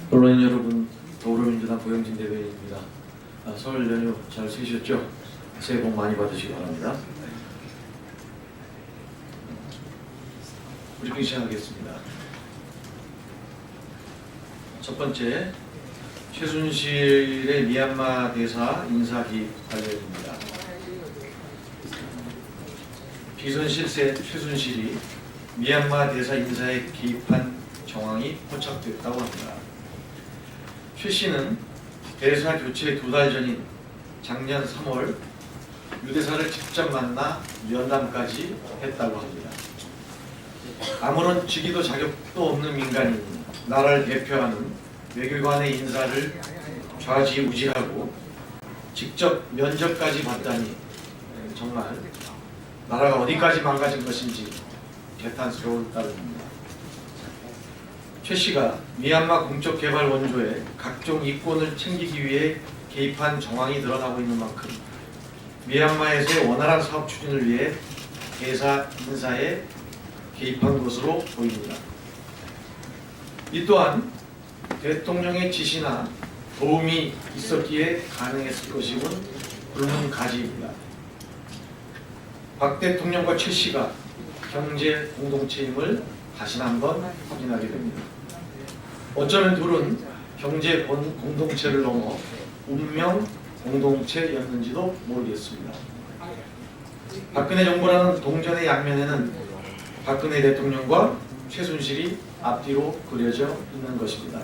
언론인 여러분, 더불어민주당 고영진 대변인입니다. 설 연휴 잘 쉬셨죠? 새해 복 많이 받으시기 바랍니다. 브리핑 시작하겠습니다. 첫 번째, 최순실의 미얀마 대사 인사 개입 관련입니다. 비선실세 최순실이 미얀마 대사 인사에 개입한 정황이 포착됐다고 합니다. 최 씨는 대사 교체 2달 전인 작년 3월 유 대사를 직접 만나 면담까지 했다고 합니다. 아무런 직위도 자격도 없는 민간인이 나라를 대표하는 외교관의 인사를 좌지우지하고 직접 면접까지 받다니 정말 나라가 어디까지 망가진 것인지 개탄스러울 따름입니다. 최 씨가 미얀마 공적 개발 원조에 각종 이권을 챙기기 위해 개입한 정황이 드러나고 있는 만큼 미얀마에서의 원활한 사업 추진을 위해 대사 인사에 개입한 것으로 보입니다. 이 또한 대통령의 지시나 도움이 있었기에 가능했을 것임은 불문가지입니다. 박 대통령과 최 씨가 경제 공동체임을 다시 한번 확인하게 됩니다. 어쩌면 둘은 경제 공동체를 넘어 운명 공동체였는지도 모르겠습니다. 박근혜 정부라는 동전의 양면에는 박근혜 대통령과 최순실이 앞뒤로 그려져 있는 것입니다.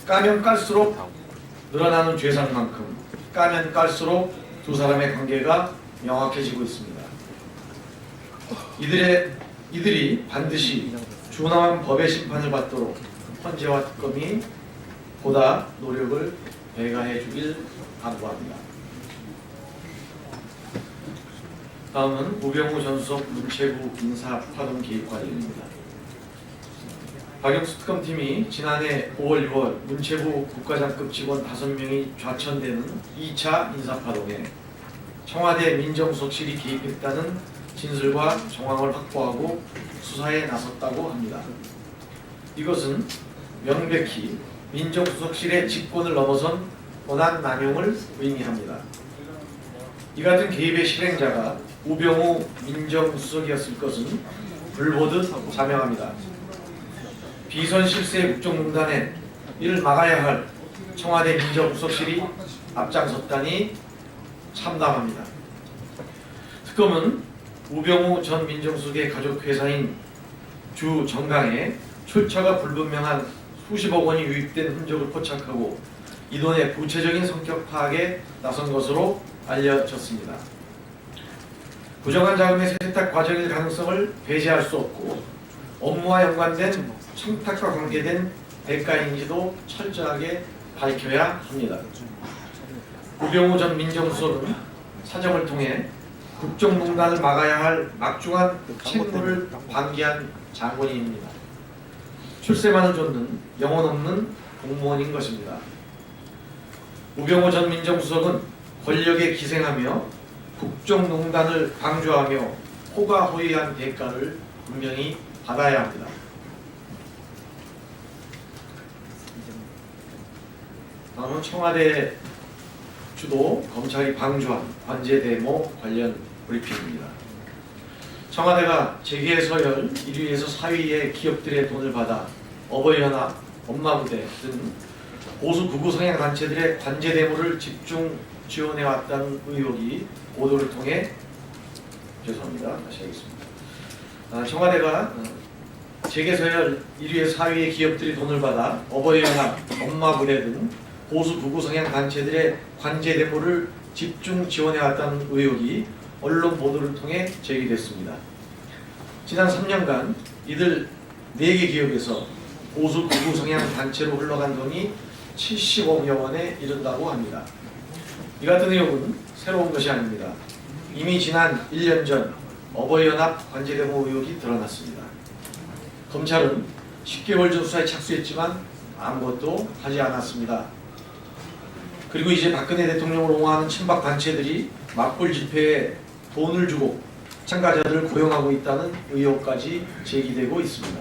까면 깔수록 늘어나는 죄상만큼 까면 깔수록 두 사람의 관계가 명확해지고 있습니다. 이들이 반드시 준엄한 법의 심판을 받도록 헌재와 특검이 보다 노력을 배가해 주길 당부합니다. 다음은 우병우 전 수석 문체부 인사 파동 개입 관련입니다. 박영수 특검팀이 지난해 5월, 6월 문체부 국가장급 직원 5명이 좌천되는 2차 인사파동에 청와대 민정수석실이 개입했다는 진술과 정황을 확보하고 수사에 나섰다고 합니다. 이것은 명백히 민정수석실의 직권을 넘어선 권한 남용을 의미합니다. 이 같은 개입의 실행자가 우병우 민정수석이었을 것은 불보듯 자명합니다. 비선실세 국정농단에 이를 막아야 할 청와대 민정수석실이 앞장섰다니 참담합니다. 특검은 우병우 전 민정수석의 가족회사인 주정강에 출처가 불분명한 수십억 원이 유입된 흔적을 포착하고 이 돈의 구체적인 성격 파악에 나선 것으로 알려졌습니다. 부정한 자금의 세탁 과정일 가능성을 배제할 수 없고 업무와 연관된 청탁과 관계된 대가인지도 철저하게 밝혀야 합니다. 우병우 전 민정수석은 사정을 통해 국정농단을 막아야 할 막중한 책무를 방기한 장본인입니다. 출세만을 좇는 영혼 없는 공무원인 것입니다. 우병우 전 민정수석은 권력에 기생하며 국정농단을 방조하며 호가호위한 대가를 분명히 받아야 합니다. 다음은 청와대 주도 검찰이 방조한 관제 데모 관련 브리핑입니다. 청와대가 재계 서열 1위에서 4위의 기업들의 돈을 받아 어버이연합, 엄마부대 등 보수 극우 성향 단체들의 관제 데모를 집중 지원해왔다는 의혹이 보도를 통해 다시 하겠습니다. 청와대가 재계 서열 1위에서 4위의 기업들이 돈을 받아 어버이연합, 엄마부대 등 보수 극우 성향 단체들의 관제 데모를 집중 지원해왔다는 의혹이 언론 보도를 통해 제기됐습니다. 지난 3년간 이들 4개 기업에서 보수 극우 성향 단체로 흘러간 돈이 70억여 원에 이른다고 합니다. 이 같은 의혹은 새로운 것이 아닙니다. 이미 지난 1년 전 어버이연합 관제 데모 의혹이 드러났습니다. 검찰은 10개월 전 수사에 착수했지만 아무것도 하지 않았습니다. 그리고 이제 박근혜 대통령을 옹호하는 친박 단체들이 맞불 집회에 돈을 주고 참가자들을 고용하고 있다는 의혹까지 제기되고 있습니다.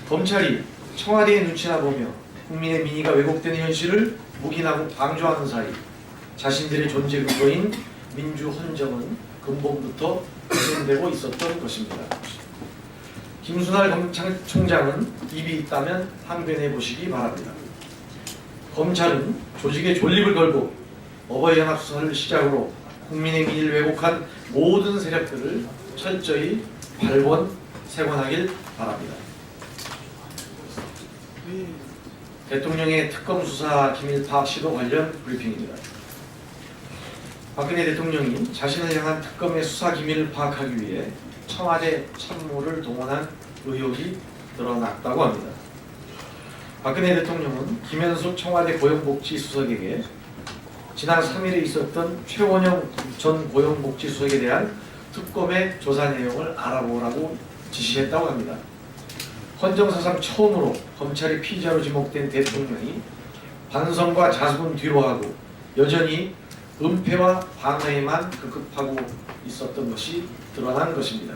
검찰이 청와대의 눈치나 보며 국민의 민의가 왜곡되는 현실을 묵인하고 방조하는 사이 자신들의 존재 근거인 민주헌정은 근본부터 진행되고 있었던 것입니다. 김순할 검찰총장은 입이 있다면 항변해 보시기 바랍니다. 검찰은 조직의 존립을 걸고 어버이연합 수사를 시작으로 국민의 민의를 왜곡한 모든 세력들을 철저히 발본색원하길 바랍니다. 대통령의 특검 수사 기밀 파악 시도 관련 브리핑입니다. 박근혜 대통령이 자신을 향한 특검의 수사 기밀을 파악하기 위해 청와대 참모를 동원한 의혹이 드러났다고 합니다. 박근혜 대통령은 김현숙 청와대 고용복지수석에게 지난 3일에 있었던 최원영 전 고용복지수석에 대한 특검의 조사 내용을 알아보라고 지시했다고 합니다. 헌정사상 처음으로 검찰이 피의자로 지목된 대통령이 반성과 자숙은 뒤로 하고 여전히 은폐와 방어에만 급급하고 있었던 것이 드러난 것입니다.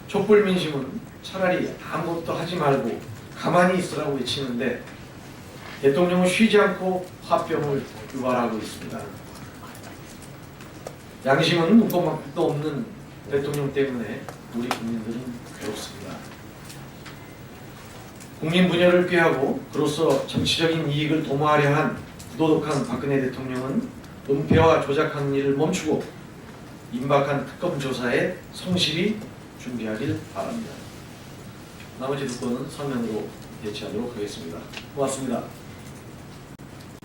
촛불 민심은 차라리 아무것도 하지 말고 가만히 있으라고 외치는데 대통령은 쉬지 않고 화병을 유발하고 있습니다. 양심은 눈꼽만큼도 없는 대통령 때문에 우리 국민들은 괴롭습니다. 국민 분열을 꾀하고 그로써 정치적인 이익을 도모하려 한 부도덕한 박근혜 대통령은 은폐와 조작하는 일을 멈추고 임박한 특검 조사에 성실히 준비하길 바랍니다. 나머지 두 건은 서면으로 대체하도록 하겠습니다. 고맙습니다.